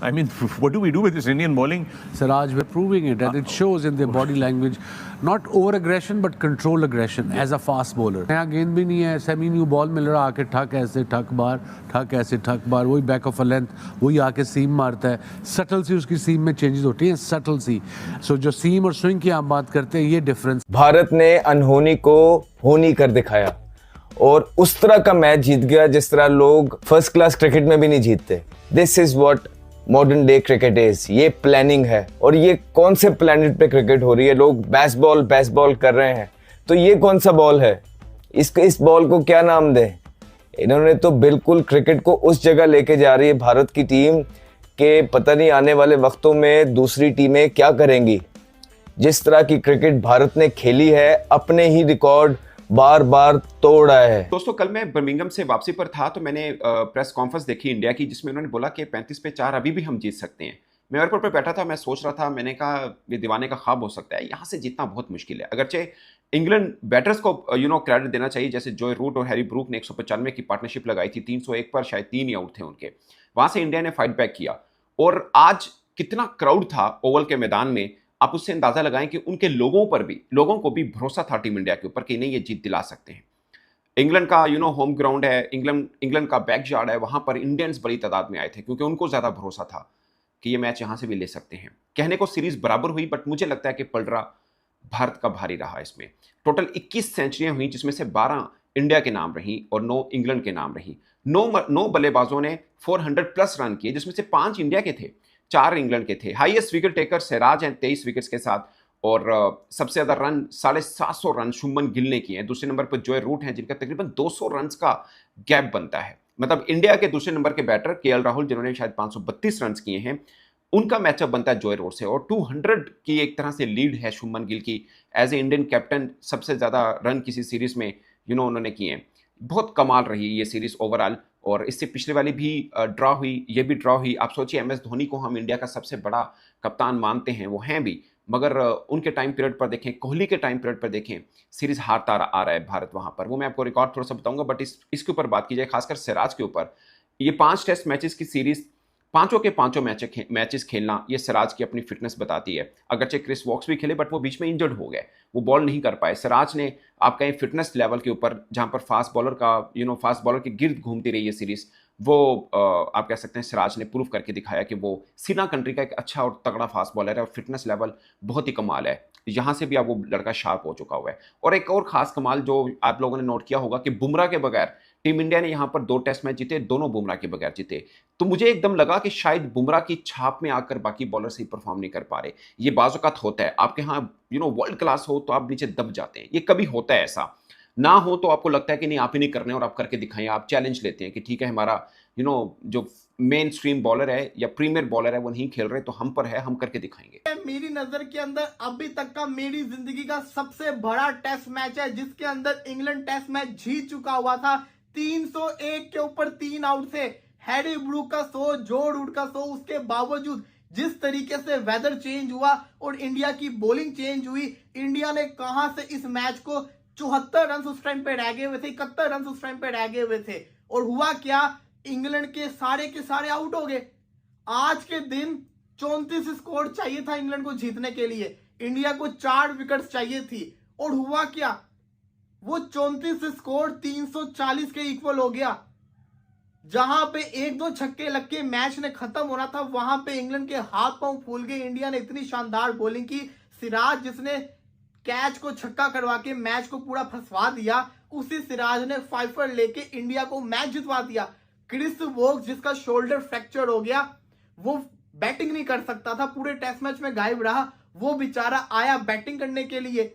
I mean, what do we do with this Indian bowling? Siraj, we're proving it, and it shows in their body language. Not over aggression, but controlled aggression as a fast bowler. नया गेंद भी नहीं है, semi new ball मिल रहा, आके ठक ऐसे ठक बार, ठक ऐसे ठक बार, वही बैक ऑफ अ लेंथ, वही आके सीम मारता है. सटल सी उसकी सीम में चेंजेस होती हैं, सटल सी. सो जो सीम और स्विंग की आप बात करते हैं, ये डिफरेंस. भारत ने अनहोनी को होनी कर दिखाया और उस तरह का मैच जीत गया जिस तरह लोग फर्स्ट क्लास क्रिकेट में भी नहीं जीतते. This is what modern day cricket is. ये प्लानिंग है. और ये कौन से प्लेनेट पे क्रिकेट हो रही है? लोग बेसबॉल कर रहे हैं, तो ये कौन सा बॉल है? इस बॉल को क्या नाम दें? इन्होंने तो बिल्कुल क्रिकेट को उस जगह लेके जा रही है भारत की टीम के पता नहीं आने वाले वक्तों में दूसरी टीमें क्या करेंगी. जिस तरह की क्रिकेट भारत ने खेली है, अपने ही रिकॉर्ड बार बार तोड़ा है. दोस्तों, कल मैं बर्मिंघम से वापसी पर था तो मैंने प्रेस कॉन्फ्रेंस देखी इंडिया की, जिसमें उन्होंने बोला कि 35 पे 4 अभी भी हम जीत सकते हैं. मैं एयरपोर्ट पर बैठा था, मैं सोच रहा था, मैंने कहा ये दीवाने का ख्वाब हो सकता है, यहाँ से जीतना बहुत मुश्किल है. अगरचे इंग्लैंड बैटर्स को क्रेडिट देना चाहिए, जैसे जॉय रूट और हैरी ब्रूक ने 195 की पार्टनरशिप लगाई थी, 301 पर शायद 3 ही आउट थे उनके. वहां से इंडिया ने फाइट बैक किया और आज कितना क्राउड था ओवल के मैदान में, आप उससे अंदाजा लगाएं कि उनके लोगों को भी भरोसा था टीम इंडिया के ऊपर कि नहीं, ये जीत दिला सकते हैं. इंग्लैंड का होम ग्राउंड है, इंग्लैंड का बैकयार्ड है, वहां पर इंडियंस बड़ी तादाद में आए थे क्योंकि उनको ज्यादा भरोसा था कि ये मैच यहां से भी ले सकते हैं. कहने को सीरीज बराबर हुई, बट मुझे लगता है कि पलड़ा भारत का भारी रहा. इसमें टोटल 21 सेंचुरियां हुई, जिसमें से 12 इंडिया के नाम रही और 9 इंग्लैंड के नाम रही. 9 बल्लेबाजों ने 400 प्लस रन किए, जिसमें से 5 इंडिया के थे, 4 इंग्लैंड के थे. हाईएस्ट विकेट टेकर सिराज हैं 23 विकेट्स के साथ, और सबसे ज्यादा रन 750 रन शुभमन गिल ने किए हैं. दूसरे नंबर पर जॉय रूट हैं, जिनका तकरीबन 200 रन का गैप बनता है. मतलब इंडिया के दूसरे नंबर के बैटर केएल राहुल, जिन्होंने शायद 532 रन किए हैं, उनका मैचअप बनता है जॉय रूट से. और 200 की एक तरह से लीड है शुभमन गिल की. एज ए इंडियन कैप्टन सबसे ज्यादा रन किसी सीरीज में उन्होंने किए हैं. बहुत कमाल रही ये सीरीज ओवरऑल. और इससे पिछले वाली भी ड्रॉ हुई, ये भी ड्रॉ हुई. आप सोचिए, एमएस धोनी को हम इंडिया का सबसे बड़ा कप्तान मानते हैं, वो हैं भी, मगर उनके टाइम पीरियड पर देखें, कोहली के टाइम पीरियड पर देखें, सीरीज हारता आ रहा है भारत वहां पर. वो मैं आपको रिकॉर्ड थोड़ा सा बताऊंगा, बट इसके ऊपर बात की जाए, खासकर सिराज के ऊपर. ये 5 टेस्ट मैचेस की सीरीज, पांचों के पांचों मैचेस खेलना, ये सिराज की अपनी फिटनेस बताती है. अगरचे क्रिस वॉक्स भी खेले, बट वो बीच में इंजर्ड हो गए, वो बॉल नहीं कर पाए. सिराज ने आप कहें फिटनेस लेवल के ऊपर, जहां पर फास्ट बॉलर के गिर्द घूमती रही है सीरीज, वो आप कह सकते हैं सिराज ने प्रूव करके दिखाया कि वो सीना कंट्री का एक अच्छा और तगड़ा फास्ट बॉलर है और फिटनेस लेवल बहुत ही कमाल है. यहां से भी अब वो लड़का शार्प हो चुका हुआ है. और एक और खास कमाल जो आप लोगों ने नोट किया होगा कि बुमराह के बगैर टीम इंडिया ने यहां पर 2 टेस्ट मैच जीते, दोनों बुमराह के बगैर जीते. तो मुझे एकदम लगा कि शायद बुमराह की छाप में आकर बाकी बॉलर सही परफॉर्म नहीं कर पा रहे. ये बाज़-औक़ात होता है, आपके यहाँ वर्ल्ड क्लास हो तो आप नीचे दब जाते हैं, ये कभी होता है. ऐसा ना हो तो आपको लगता है कि नहीं, आप ही नहीं कर रहे और आप करके दिखाएं. आप चैलेंज लेते हैं कि ठीक है, हमारा जो मेन स्ट्रीम बॉलर है या प्रीमियर बॉलर है वो नहीं खेल रहे, तो हम पर है, हम करके दिखाएंगे. मेरी नजर के अंदर अभी तक का मेरी जिंदगी का सबसे बड़ा टेस्ट मैच है, जिसके अंदर इंग्लैंड टेस्ट मैच जीत चुका हुआ था 301 के ऊपर 3 आउट से. हैरी ब्रूक का 100, जो रूट का 100, उसके बावजूद जिस तरीके से वेदर चेंज हुआ और इंडिया की बॉलिंग चेंज हुई, इंडिया ने कहां से इस मैच को 74 रन उस टाइम पे रह गए हुए थे, 71 रन उस टाइम पे रह गए हुए थे, और हुआ क्या, इंग्लैंड के सारे आउट हो गए. आज के दिन 34 स्कोर चाहिए था इंग्लैंड को जीतने के लिए, इंडिया को 4 विकेट्स चाहिए थी, और हुआ क्या, वो 34 स्कोर 340 के इक्वल हो गया. जहां पे 1-2 छक्के लग के मैच ने खत्म होना था, वहां पे इंग्लैंड के हाथ पांव फूल गए. इंडिया ने इतनी शानदार बॉलिंग की, सिराज जिसने कैच को छक्का करवा के मैच को पूरा फंसवा दिया, उसी सिराज ने 5 लेके इंडिया को मैच जितवा दिया. क्रिस वोक्स जिसका शोल्डर फ्रैक्चर हो गया, वो बैटिंग नहीं कर सकता था, पूरे टेस्ट मैच में गायब रहा. वो बेचारा आया बैटिंग करने के लिए,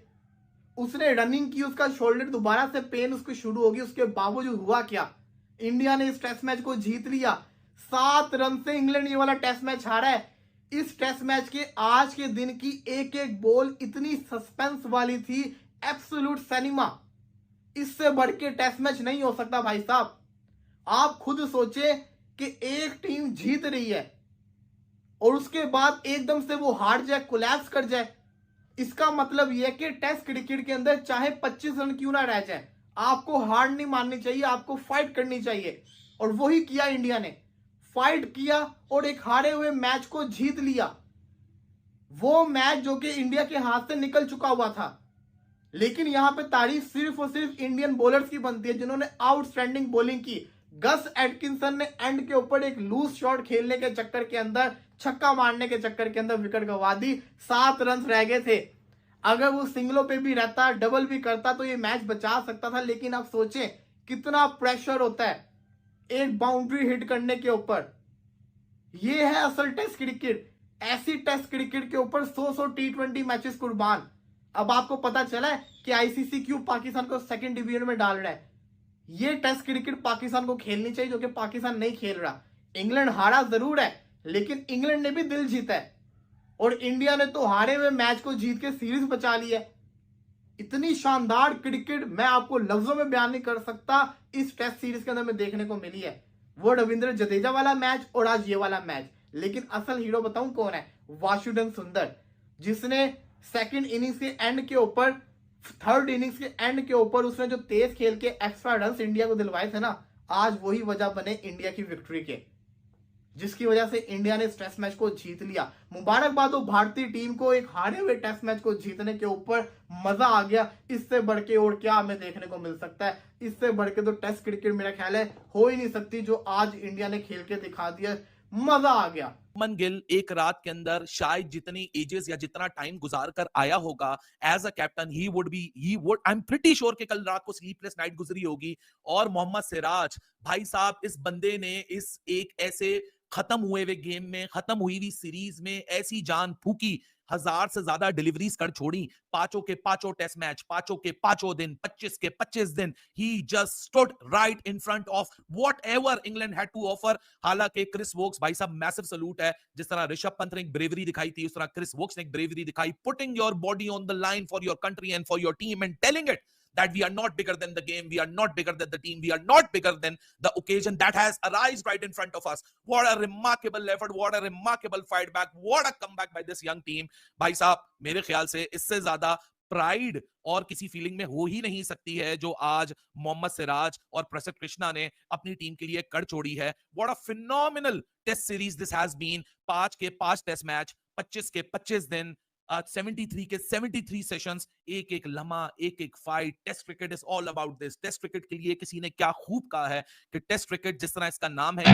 उसने रनिंग की, उसका शोल्डर दोबारा से पेन उसको शुरू हो गई. उसके बावजूद हुआ क्या, इंडिया ने इस टेस्ट मैच को जीत लिया. 7 रन से इंग्लैंड ये वाला टेस्ट मैच हारा है. इस टेस्ट मैच के आज के दिन की एक एक बॉल इतनी सस्पेंस वाली थी, एब्सोल्यूट सिनेमा. इससे बढ़ के टेस्ट मैच नहीं हो सकता भाई साहब. आप खुद सोचे कि एक टीम जीत रही है और उसके बाद एकदम से वो हार जाए, कोलैप्स कर जाए. इसका मतलब यह कि टेस्ट क्रिकेट के अंदर चाहे 25 रन क्यों ना रह जाए, आपको हार नहीं माननी चाहिए, आपको फाइट करनी चाहिए. और वही किया इंडिया ने. फाइट किया और एक हारे हुए मैच को जीत लिया। वो मैच जो कि इंडिया के हाथ से निकल चुका हुआ था। लेकिन यहां पे तारीफ सिर्फ और सिर्फ इंडियन बॉलर्स की बनती है जिन्होंने आउटस्टैंडिंग बॉलिंग की। गस एटकिंसन ने एंड के ऊपर एक लूज शॉट खेलने के चक्कर के अंदर, छक्का मारने के चक्कर के अंदर विकेट गंवा दी। 7 रन रह गए थे। अगर वो सिंगलों पे भी रहता, डबल भी करता तो ये मैच बचा सकता था। लेकिन आप सोचें कितना प्रेशर होता है एक बाउंड्री हिट करने के ऊपर। ये है असल टेस्ट क्रिकेट। ऐसी टेस्ट क्रिकेट के ऊपर 100 T20 मैचेस कुर्बान। अब आपको पता चला है कि आईसीसी क्यों पाकिस्तान को सेकंड डिवीजन में डाल रहा है। ये टेस्ट क्रिकेट पाकिस्तान को खेलनी चाहिए जो कि पाकिस्तान नहीं खेल रहा। इंग्लैंड हारा जरूर है लेकिन इंग्लैंड ने भी दिल जीता है और इंडिया ने तो हारे हुए मैच को जीत के सीरीज बचा ली है। इतनी शानदार क्रिकेट मैं आपको लफ्जों में बयान नहीं कर सकता इस टेस्ट सीरीज के अंदर में देखने को मिली है। वो रविंद्र जडेजा वाला मैच और आज ये वाला मैच। लेकिन असल हीरो बताऊं कौन है? वाशिंगटन सुंदर, जिसने सेकंड इनिंग्स के एंड के ऊपर, थर्ड इनिंग्स के एंड के ऊपर उसने जो तेज खेल के एक्स्ट्रा रन इंडिया को दिलवाए थे ना, आज वही वजह बने इंडिया की विक्ट्री के, जिसकी वजह से इंडिया ने इस टेस्ट मैच को जीत लिया। मुबारकबाद हो भारतीय टीम को एक हारे हुए टेस्ट मैच को जीतने के ऊपर। मजा आ गया। इससे बढ़ के और क्या हमें देखने को मिल सकता है? इससे बढ़ के तो टेस्ट क्रिकेट मेरा ख्याल है हो ही नहीं सकती जो आज इंडिया ने खेल के दिखा दिया। मजा आ गया। शुभमन गिल एक रात के अंदर शायद जितनी एजेस या जितना टाइम गुजार कर आया होगा as a captain, he would I am pretty sure कि कल रात को स्लीपलेस नाइट गुजरी होगी। और मोहम्मद सिराज भाई साहब, इस बंदे ने इस एक ऐसे खत्म हुए हुए गेम में, खत्म हुई हुई सीरीज में ऐसी जान फूकी, 1000 से ज्यादा डिलीवरीज कर छोड़ी। पांचों के पांचों टेस्ट मैच, पांचों के पांचों दिन, 25 के 25 दिन, he just stood right in front of whatever England had to offer. हालांकि क्रिस वोक्स भाई साहब मैसिव सलूट है। जिस तरह ऋषभ पंत ने एक ब्रेवरी दिखाई थी, उस तरह क्रिस वोक्स ने एक ब्रेवरी दिखाई, putting your body on the line for your country and for your team and telling it that we are not bigger than the game, we are not bigger than the team, we are not bigger than the occasion that has arisen right in front of us. What a remarkable effort, what a remarkable fight back, what a comeback by this young team. भाई साहब, मेरे ख्याल से इससे ज्यादा pride और किसी feeling में हो ही नहीं सकती है जो आज मोहम्मद सिराज और प्रसिद्ध कृष्णा ने अपनी टीम के लिए कर छोड़ी है। What a phenomenal test series this has been. 5 के 5 टेस्ट मैच, 25 के 25 दिन, 73 के 73 सेशंस, एक एक लम्हा, एक एक fight. Test cricket is all about this. Test cricket के लिए किसी ने क्या खूब कहा है कि टेस्ट क्रिकेट जिस तरह इसका नाम है